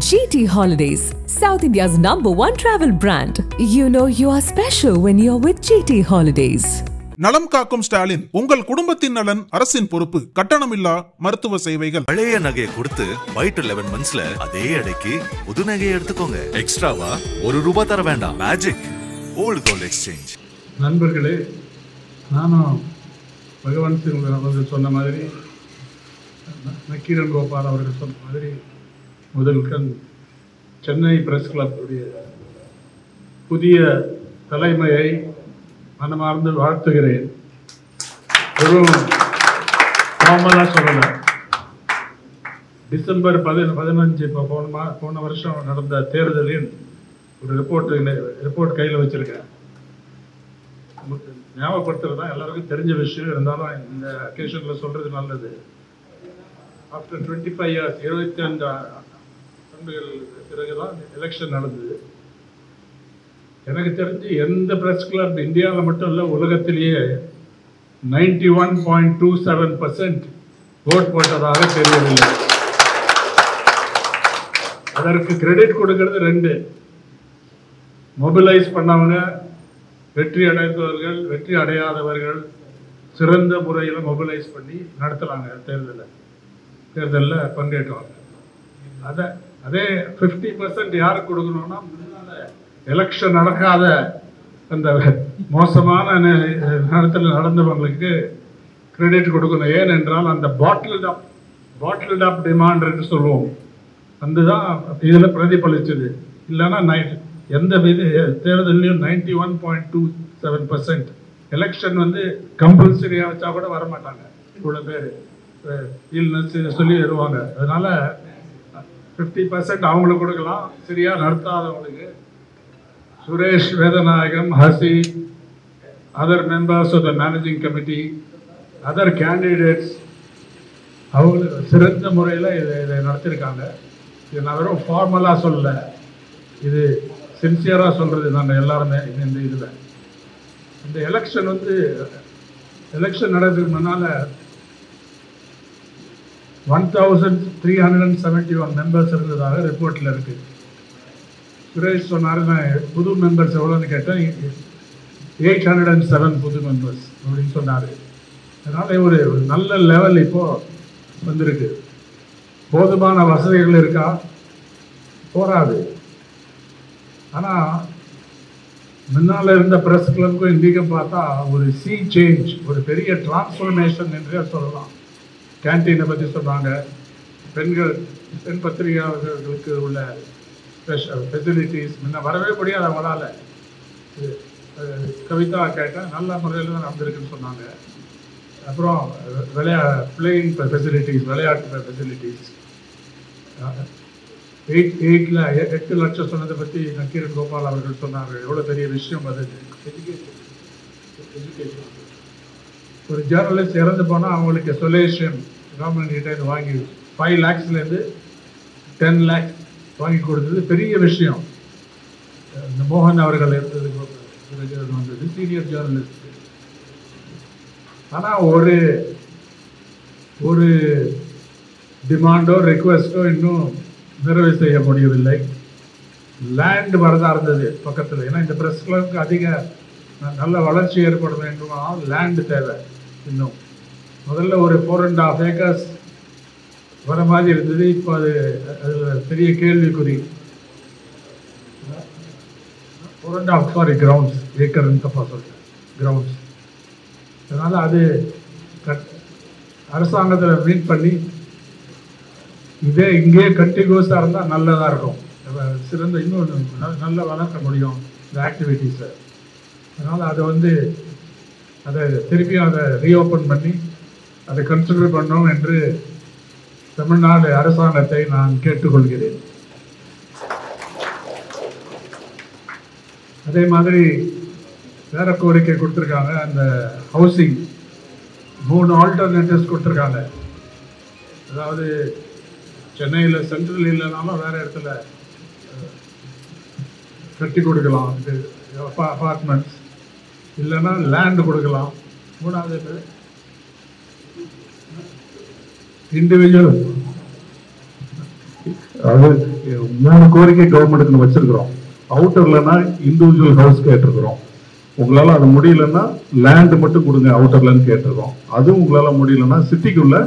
GT Holidays, South India's #1 travel brand. You know you are special when you're with GT Holidays. நலம் காக்கும் ஸ்டாலின், உங்கள் குடும்பத்தின் நலன் அரசின் பொறுப்பு. கட்டணமில்லா மருத்துவ சேவைகள். பழைய நகையை கொடுத்து பை டு 11 monthsல அதே அடைக்கு புது நகையை எடுத்துக்கோங்க. எக்ஸ்ட்ராவா ₹1 தர வேண்டாம். Magic old gold exchange. நண்பர்களே, நானும் பகவான் சிங் அவர்கள் சொன்ன மாதிரி, நக்கீரன் கோபால் அவர்கள் சொன்ன மாதிரி, முதல் சென்னை பிரஸ் கிளப் புதிய தலைமையை மனமார்ந்து வாழ்த்துகிறேன். ஒரு ஃபார்மலாக சொல்லலை. டிசம்பர் 15 போன வருஷம் நடந்த தேர்தலில் ஒரு ரிப்போர்ட் கையில் வச்சிருக்கேன். ஞாபகப்படுத்துறது தான் எல்லாருக்கும் தெரிஞ்ச விஷயம். இருந்தாலும் இந்த அக்கேஷனில் சொல்றது நல்லது. ஆஃப்டர் 25 years, 25 ஆண்டுகள் பிறகுதான் எலெக்ஷன் நடந்தது. எனக்கு தெரிஞ்சு எந்த பிரஸ் கிளப் இந்தியாவில் மட்டும் இல்லை, உலகத்திலேயே 91.27% ஓட் போட்டதாக தெரியவில்லை. அதற்கு கிரெடிட் கொடுக்கிறது 2: மொபிலைஸ் பண்ணவங்க, வெற்றி அடைந்தவர்கள், வெற்றி அடையாதவர்கள் சிறந்த முறையில் மொபிலைஸ் பண்ணி நடத்துகிறாங்க. தேர்தலில் பங்கேற்றாங்க. அதே 50% யாருக்கு கொடுக்கணும்னா, எலெக்ஷன் நடக்காத அந்த மோசமான நேரத்தில் நடந்தவங்களுக்கு கிரெடிட் கொடுக்கணும். ஏனென்றால் அந்த பாட்டில்ட் அப் டிமாண்ட் என்று சொல்லுவோம், அதுதான் இதில் பிரதிபலிச்சது. இல்லைன்னா எந்த தேர்தலையும் 91.27% எலெக்ஷன் கம்பல்சரியாக வச்சா கூட வரமாட்டாங்க. இவ்வளோ பேர் இல்னஸ் சொல்லி வருவாங்க. அதனால 50% அவங்களுக்கு கொடுக்கலாம். சரியா நடத்தாதவங்களுக்கு சுரேஷ் வேதநாயகம், ஹசி, other members of the managing committee, other candidates அவங்களுக்கு சிறந்த முறையில் இதை நடத்தியிருக்காங்க. இது நான் வெறும் ஃபார்மலாக சொல்லலை, இது சின்சியராக சொல்கிறது. நாங்கள் எல்லாருமே இந்த இதில் இந்த எலெக்ஷன் நடக்கிறதுக்கு முன்னால் 1371 மெம்பர்ஸ் இருந்ததாக ரிப்போர்ட்டில் இருக்குது. சுரேஷ் சொன்னார், நான் புது மெம்பர்ஸ் எவ்வளோன்னு கேட்டேன். 807 புது மெம்பர்ஸ் அப்படின்னு சொன்னார். அதனால் ஒரு நல்ல லெவல் இப்போது வந்திருக்கு. போதுமான வசதிகள் இருக்கா? போராது. ஆனால் முன்னால் இருந்த ப்ரெஸ் கிளப்புக்கும் இன்றைக்கும் பார்த்தா ஒரு சேஞ்ச், ஒரு பெரிய டிரான்ஸ்ஃபர்மேஷன் என்றே சொல்லலாம். கேன்டீனை பற்றி சொன்னாங்க. பெண் பத்திரிகையாளர்களுக்கு உள்ள ஃபெசிலிட்டிஸ் முன்ன வரவே முடியாது அவங்களால. கவிதா கேட்டேன், நல்ல முறையில் தான் நடந்திருக்குன்னு சொன்னாங்க. அப்புறம் பிளேயிங் ஃபெசிலிட்டிஸ், விளையாட்டு ஃபெசிலிட்டிஸ் 8 லட்சம் சொன்னதை பற்றி நக்கீரன் கோபால் அவர்கள் சொன்னாங்க. எவ்வளோ பெரிய விஷயம் அது. எஜுகேஷன். ஒரு ஜேர்னலிஸ்ட் இறந்து போனால் அவங்களுக்கு சொலேஷன் கவர்மெண்ட் கிட்டே வாங்கி 5 lakhsலேருந்து 10 lakhs வாங்கி கொடுத்தது பெரிய விஷயம். இந்த மோகன் அவர்கள் இருந்தது வந்தது சீனியர் ஜேர்னலிஸ்ட். ஆனால் ஒரு டிமாண்டோ ரெக்வஸ்டோ இன்னும் நிறைவு செய்ய முடியவில்லை. லேண்ட் வரதா இருந்தது பக்கத்தில். ஏன்னா இந்த ப்ரெஸ் கிளப்புக்கு அதிக நல்ல வளர்ச்சி ஏற்பட வேண்டுமானால் லேண்டு தேவை. இன்னும் முதல்ல ஒரு 4.5 acres வர மாதிரி இருந்தது. இப்போ அதில் பெரிய கேள்விக்குறி. 4.5 கிரவுண்ட்ஸ், ஏக்கர்னு தப்பா சொல்கிறேன், கிரவுண்ட்ஸ். அதனால் அது அரசாங்கத்தில் மீட் பண்ணி இங்கே கண்டினியூஸாக இருந்தால் நல்லதாக இருக்கும். சிறந்த இன்னும் நல்ல வளர்க்க முடியும் இந்த ஆக்டிவிட்டீஸை. அதனால் அதை திருப்பியும் அதை ரீஓப்பன் பண்ணி அதை கன்சிடர் பண்ணோம் என்று தமிழ்நாடு அரசாங்கத்தை நான் கேட்டுக்கொள்கிறேன். அதே மாதிரி வேற கோரிக்கை கொடுத்துருக்காங்க. அந்த ஹவுசிங் 3 ஆல்டர்னேட்டிவ்ஸ் கொடுத்துருக்காங்க. அதாவது சென்னையில் சென்ட்ரல் இல்லைனாலும் வேற இடத்துல கட்டி கொடுக்கலாம். அபார்ட்மெண்ட்ஸ் இல்லைன்னா லேண்டு கொடுக்கலாம். 3வது இண்டிவிஜுவல் அதாவது 3 கோரிக்கை கவர்மெண்ட்டுக்கு வச்சிருக்கிறோம். அவுட்டர்லன்னா இண்டிவிஜுவல் ஹவுஸ் கேட்டிருக்கிறோம். உங்களால் அது முடியலன்னா லேண்ட் மட்டும் கொடுங்க அவுட்டர்லன்னு கேட்டிருக்கோம். அதுவும் உங்களால் முடியலன்னா சிட்டிக்குள்ள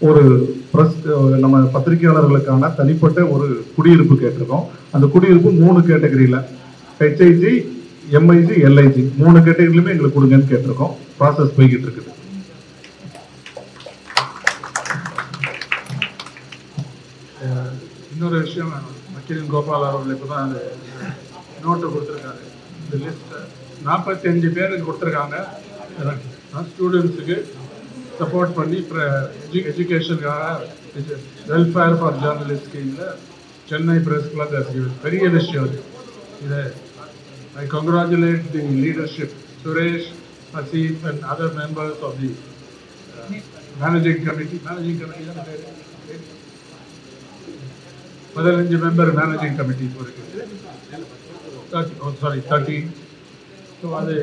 ஒரு ப்ரெஸ் நம்ம பத்திரிகையாளர்களுக்கான தனிப்பட்ட ஒரு குடியிருப்பு கேட்டிருக்கோம். அந்த குடியிருப்பு 3 கேட்டகரியில் HIG, MIG, LIG 3 கேட்டகரியிலுமே எங்களுக்கு கொடுங்கன்னு கேட்டிருக்கோம். ப்ராசஸ் போய்கிட்டு இருக்குது. இன்னொரு விஷயம், வக்கீல் கோபால் அவர்கள் இப்போ தான் அந்த நோட்டு கொடுத்துருக்காரு. இந்த லிஸ்ட் 45 பேருக்கு கொடுத்துருக்காங்க. ஸ்டூடெண்ட்ஸுக்கு சப்போர்ட் பண்ணி எஜுகேஷனுக்காக வெல்ஃபேர் ஃபார் ஜேர்னலிஸ்ட் ஸ்கீமில் சென்னை பிரஸ் கிளப் பெரிய விஷயம் அது. இதை I congratulate the leadership Suresh, Haseeb and other members of the managing committee தான் பேர் 15 மெம்பர் மேனேஜிங் கமிட்டி இருக்குது. 13. ஸோ அது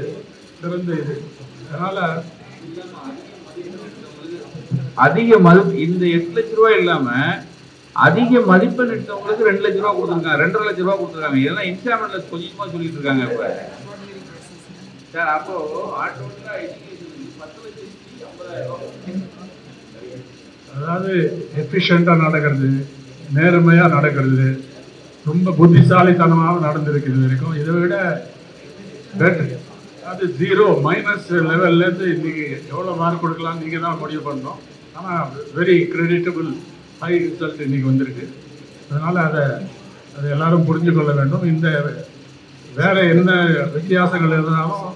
சிறந்த இது. அதனால் அதிக மதிப்பு இந்த 8 லட்ச ரூபாய் இல்லாம அதிக மதிப்பெண் எடுத்தவங்களுக்கு 2 லட்ச ரூபாய் கொடுத்துருக்காங்க, 2.5 லட்ச ரூபாய் கொடுத்துருக்காங்க. இதெல்லாம் இன்ஸ்டால்மெண்ட்ல கொஞ்சமா சொல்லிட்டு இருக்காங்க இப்ப சார். அப்போ ஆட்டோமேட்டிக்கா எஜுகேஷன் 10 லட்சத்தி 50,000. அதாவது எஃபிஷியண்டா நடக்கிறது, நேர்மையா நடக்கிறது, ரொம்ப புத்திசாலித்தனமாக நடந்திருக்கு இது வரைக்கும். இதை விட பெட்டர் அது 0 மைனஸ் லெவல்லேருந்து இன்னைக்கு எவ்வளோ மார்க் கொடுக்கலாம் நீங்கள் தான் முடிவு பண்ணோம். ஆனால் வெரி கிரெடிட்டபிள் ஹை ரிசல்ட் இன்னைக்கு வந்திருக்கு. அதனால் அதை எல்லாரும் புரிஞ்சு கொள்ள வேண்டும். இந்த வேற என்ன வித்தியாசங்கள் இருந்தாலும்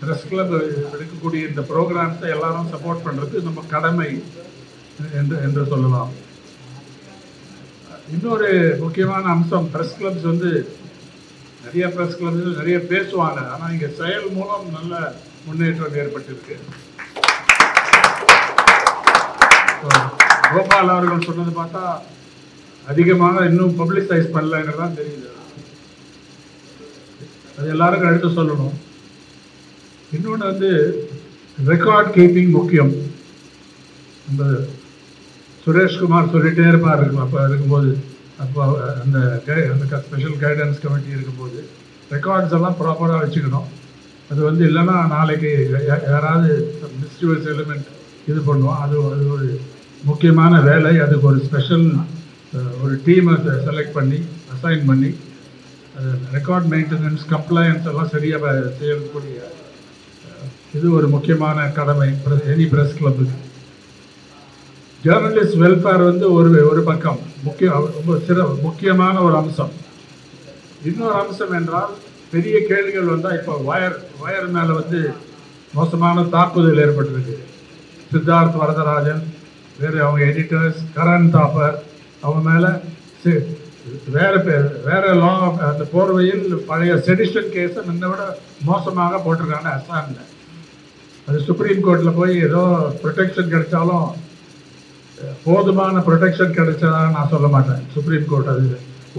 ப்ரெஸ் கிளப் எடுக்கக்கூடிய இந்த ப்ரோக்ராம்ஸை எல்லாரும் சப்போர்ட் பண்ணுறது நம்ம கடமை என்று சொல்லலாம். இன்னொரு முக்கியமான அம்சம், ப்ரெஸ் கிளப்ஸ் வந்து நிறைய ப்ரெஸ் கிளப்ஸ் நிறைய பேசுவாங்க, ஆனால் இங்கே செயல் மூலம் நல்ல முன்னேற்றம் ஏற்பட்டிருக்கு. கோபால் அவர்கள் சொன்னது பார்த்தா அதிகமாக இன்னும் பப்ளிசைஸ் பண்ணலங்கிறதான் தெரியுது. அது எல்லாருக்கும் எடுத்து சொல்லணும். இன்னொன்று வந்து ரெக்கார்ட் கீப்பிங் முக்கியம். இந்த சுரேஷ்குமார் சொல்லிட்டே இருப்பார் அப்போ இருக்கும்போது, அப்போ அந்த ஸ்பெஷல் கைடன்ஸ் கமிட்டி இருக்கும்போது ரெக்கார்ட்ஸ் எல்லாம் ப்ராப்பராக வச்சுக்கணும். அது வந்து இல்லைன்னா நாளைக்கு யாராவது மிஸ்டிவஸ் எலிமெண்ட் இது பண்ணுவோம். அது ஒரு முக்கியமான வேலை. அதுக்கு ஒரு ஸ்பெஷல் ஒரு டீமை செலக்ட் பண்ணி அசைன் பண்ணி ரெக்கார்ட் மெயின்டெனன்ஸ் கம்ப்ளைன்ஸ் எல்லாம் சரியாக செய்யக்கூடிய இது ஒரு முக்கியமான கடமை எனி ப்ரெஸ் கிளப்புக்கு. ஜேர்னலிஸ்ட் வெல்ஃபேர் வந்து ஒரு பக்கம் முக்கியமான ஒரு அம்சம். இன்னொரு அம்சம் என்றால் பெரிய கேள்விகள் வந்தால் இப்போ வயர் மேலே வந்து மோசமான தாக்குதல் ஏற்பட்டிருக்கு. சித்தார்த் வரதராஜன், வேறு அவங்க எடிட்டர்ஸ், கரண் தாப்பர், அவங்க மேலே வேற லா அந்த போர்வையில் பழைய செடிஷன் கேஸை முன்ன விட மோசமாக போட்டிருக்காங்க அசாமில். அது சுப்ரீம் கோர்ட்டில் போய் ஏதோ ப்ரொடெக்ஷன் கிடைச்சாலும் போதுமான ப்ரொடெக்ஷன் கிடைச்சதா நான் சொல்ல மாட்டேன். சுப்ரீம் கோர்ட் அது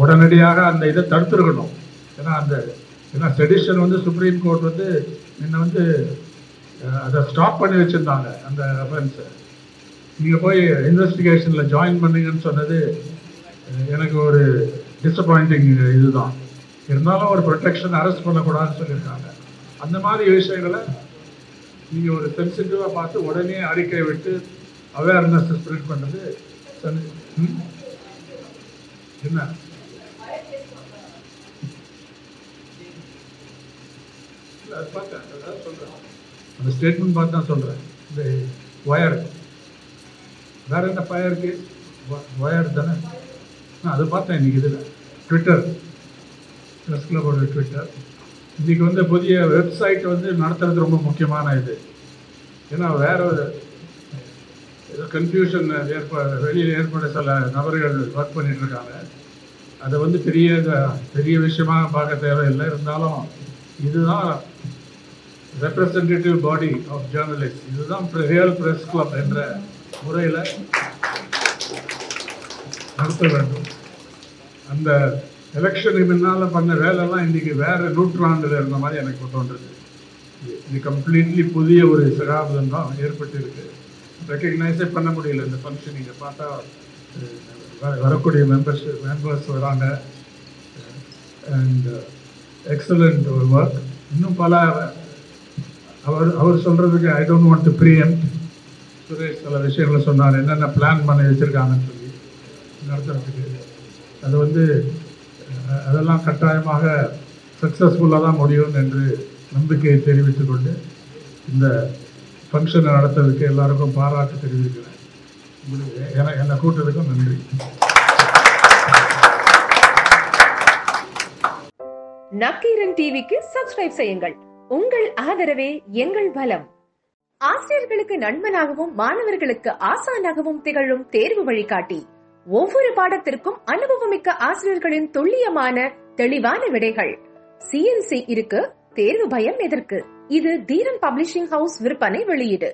உடனடியாக அந்த இதை தடுத்துருக்கணும். ஏன்னா செடிஷன் வந்து சுப்ரீம் கோர்ட் வந்து முன்ன வந்து அதை ஸ்டாப் பண்ணி வச்சுருந்தாங்க அந்த அஃபென்ஸை. நீங்கள் போய் இன்வெஸ்டிகேஷனில் ஜாயின் பண்ணீங்கன்னு சொன்னது எனக்கு ஒரு டிசப்பாயிண்டிங் இதுதான். இருந்தாலும் ஒரு ப்ரொடெக்ஷன் அரெஸ்ட் பண்ணக்கூடாதுன்னு சொல்லியிருக்காங்க. அந்த மாதிரி விஷயங்களை நீங்கள் ஒரு சென்சிட்டிவாக பார்த்து உடனே அறிக்கை விட்டு அவேர்னஸ் ஸ்ப்ரெட் பண்ணுறது என்ன இல்லை அது பார்த்தேன். அதாவது சொல்கிறேன், அந்த ஸ்டேட்மெண்ட் பார்த்து தான் சொல்கிறேன். இந்த ஒயர் வேற என்ன ஃபயர் கேஸ் ஒயர் தானே, அது பார்த்தேன் இன்னைக்கு இதில் ட்விட்டர் ப்ரெஸ் கிளப்போட ட்விட்டர். இன்றைக்கி வந்து புதிய வெப்சைட் வந்து நடத்துறது ரொம்ப முக்கியமான இது. ஏன்னா வேற ஏதோ கன்ஃபியூஷன் வெளியில் ஏற்பட சில நபர்கள் ஒர்க் பண்ணிட்டு இருக்காங்க. அதை வந்து பெரிய விஷயமாக பார்க்க தேவையில்லை. இருந்தாலும் இதுதான் ரெப்ரசன்டேட்டிவ் பாடி ஆஃப் ஜேர்னலிஸ்ட், இதுதான் ரியல் ப்ரெஸ் கிளப் என்ற முறையில் நடத்த வேண்டும். அந்த எலெக்ஷனுக்கு முன்னால் பண்ண வேலைலாம் இன்றைக்கி வேறு நூற்றாண்டில் இருந்த மாதிரி எனக்கு தோன்றுது. இது கம்ப்ளீட்லி புதிய ஒரு சகாப்தம் தான் ஏற்பட்டு இருக்கு. ரெக்கக்னைஸே பண்ண முடியல இந்த ஃபங்க்ஷன். இங்கே பார்த்தா வரக்கூடிய மெம்பர்ஸ் வராங்க. And excellent work. இன்னும் பல அவர் சொல்கிறதுக்கு I don't want to preempt. Suresh சில விஷயங்களை சொன்னார், என்னென்ன பிளான் பண்ணி வச்சுருக்காங்கன்னு சொல்லி நடத்துறதுக்கு. அது அதெல்லாம் கட்டாயமாக சக்ஸஸ்ஃபுல்லாக தான் முடியும் என்று நம்பிக்கையை தெரிவித்துக் கொண்டு இந்த ஃபங்க்ஷனை நடத்துறதுக்கு எல்லாருக்கும் பாராட்டு தெரிவிக்கிறேன். என்னை கூட்டத்துக்கும் நன்றி. நக்கீரன் டிவிக்கு சப்ஸ்கிரைப் செய்யுங்கள். உங்கள் ஆதரவே எங்கள் பலம். ஆசிரியர்களுக்கு நண்பனாகவும் மாணவர்களுக்கு ஆசானாகவும் திகழும் தேர்வு வழிகாட்டி. ஒவ்வொரு பாடத்திற்கும் அனுபவமிக்க ஆசிரியர்களின் துல்லியமான தெளிவான விடைகள். CNC இருக்கு, தேர்வு பயம் எதற்கு? இது தீரன் பப்ளிஷிங் ஹவுஸ் விற்பனை வெளியீடு.